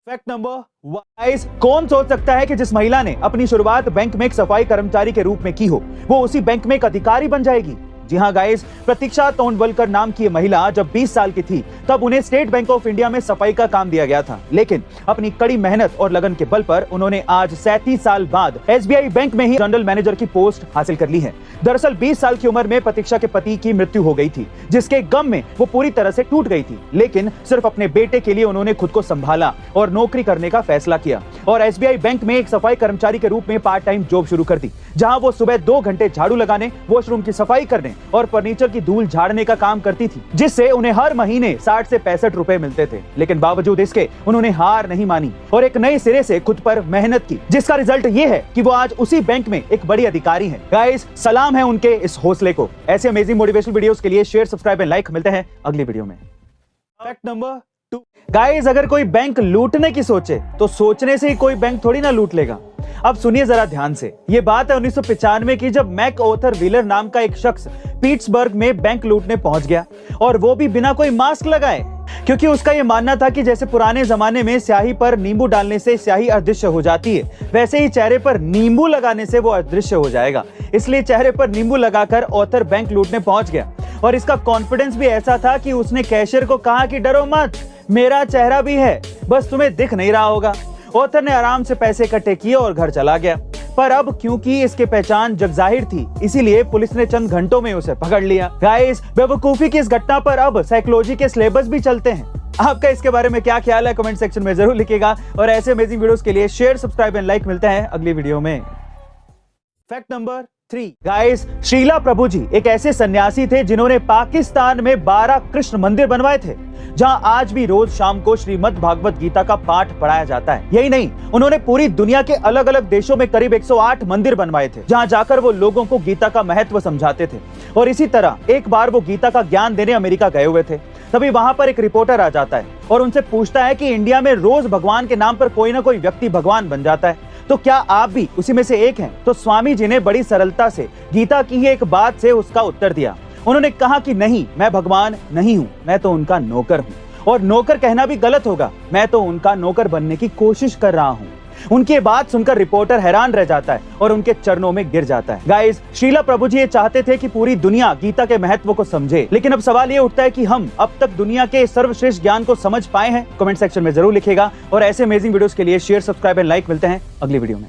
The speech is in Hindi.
फैक्ट नंबर गाइस, कौन सोच सकता है कि जिस महिला ने अपनी शुरुआत बैंक में एक सफाई कर्मचारी के रूप में की हो, वो उसी बैंक में एक अधिकारी बन जाएगी। जी हाँ गाइस, प्रतीक्षा तोंडवलकर नाम की महिला जब 20 साल की थी तब उन्हें स्टेट बैंक ऑफ इंडिया में सफाई का काम दिया गया था, लेकिन अपनी कड़ी मेहनत और लगन के बल पर उन्होंने आज 37 साल बाद एसबीआई बैंक में ही जनरल मैनेजर की पोस्ट हासिल कर ली है। दरअसल 20 साल की उम्र में प्रतीक्षा के पति की मृत्यु हो गई थी, जिसके गम में वो पूरी तरह से टूट गई थी, लेकिन सिर्फ अपने बेटे के लिए उन्होंने खुद को संभाला और नौकरी करने का फैसला किया और एसबीआई बैंक में एक सफाई कर्मचारी के रूप में पार्ट टाइम जॉब शुरू कर दी, जहां वो सुबह 2 घंटे झाड़ू लगाने, वॉशरूम की सफाई करने और फर्नीचर की धूल झाड़ने का काम करती थी, जिससे उन्हें हर महीने 60 से 65 रुपए मिलते थे। लेकिन बावजूद इसके उन्होंने हार नहीं मानी और एक नए सिरे से खुद पर मेहनत की, जिसका रिजल्ट ये है कि वो आज उसी बैंक में एक बड़ी अधिकारी हैं। गाइस, सलाम है उनके इस हौसले को। ऐसे अमेजिंग मोटिवेशनल वीडियोस के लिए शेयर, सब्सक्राइब एंड लाइक। मिलते हैं अगली वीडियो में। फैक्ट नंबर 2 गाइस, अगर कोई बैंक लूटने की सोचे तो सोचने से ही कोई बैंक थोड़ी ना लूट लेगा। अब सुनिए जरा ध्यान से। ये बात है 1995 की, जब मैक ऑथर व्हीलर नाम का एक शख्स पिट्सबर्ग में बैंक लूटने पहुंच गया, और वो भी बिना कोई मास्क लगाए, क्योंकि उसका ये मानना था कि जैसे पुराने जमाने में स्याही पर नींबू डालने से स्याही अदृश्य हो जाती है, वैसे ही चेहरे पर नींबू लगाने से वो अदृश्य हो जाएगा। इसलिए चेहरे पर नींबू लगाकर ऑथर बैंक लूटने पहुंच गया, और इसका कॉन्फिडेंस भी ऐसा था कि उसने कैशियर को कहा कि डरो मत, मेरा चेहरा भी है, बस तुम्हें दिख नहीं रहा होगा। ऑथर ने आराम से पैसे इकट्ठे किए और घर चला गया। पर अब क्योंकि इसकी पहचान जगजाहिर थी, इसीलिए पुलिस ने चंद घंटों में उसे पकड़ लिया। गाइस, बेवकूफी की इस घटना पर अब साइकोलॉजी के सिलेबस भी चलते हैं। आपका इसके बारे में क्या ख्याल है, कमेंट सेक्शन में जरूर लिखिएगा। और ऐसे अमेजिंग वीडियोस के लिए शेयर, सब्सक्राइब एंड लाइक। मिलते हैं अगली वीडियो में। फैक्ट नंबर 3 गाइस, श्रीला प्रभु जी एक ऐसे सन्यासी थे जिन्होंने पाकिस्तान में 12 कृष्ण मंदिर बनवाए थे, जहां आज भी रोज शाम को श्रीमद् भागवत गीता का पाठ पढ़ाया जाता है। यही नहीं, उन्होंने पूरी दुनिया के अलग अलग देशों में करीब 108 मंदिर बनवाए थे, जहां जाकर वो लोगों को गीता का महत्व समझाते थे। और इसी तरह एक बार वो गीता का ज्ञान देने अमेरिका गए हुए थे। तभी वहां पर एक रिपोर्टर आ जाता है और उनसे पूछता है कि इंडिया में रोज भगवान के नाम पर कोई ना कोई व्यक्ति भगवान बन जाता है, तो क्या आप भी उसी में से एक हैं? तो स्वामी जी ने बड़ी सरलता से गीता की ही एक बात से उसका उत्तर दिया। उन्होंने कहा कि नहीं, मैं भगवान नहीं हूं, मैं तो उनका नौकर हूं। और नौकर कहना भी गलत होगा, मैं तो उनका नौकर बनने की कोशिश कर रहा हूं। उनकी ये बात सुनकर रिपोर्टर हैरान रह जाता है और उनके चरणों में गिर जाता है। गाइस, श्रीला प्रभु जी ये चाहते थे कि पूरी दुनिया गीता के महत्व को समझे, लेकिन अब सवाल ये उठता है कि हम अब तक दुनिया के सर्वश्रेष्ठ ज्ञान को समझ पाए हैं? कमेंट सेक्शन में जरूर लिखिएगा। और ऐसे अमेजिंग वीडियोस के लिए शेयर, सब्सक्राइब एंड लाइक। मिलते हैं अगली वीडियो में।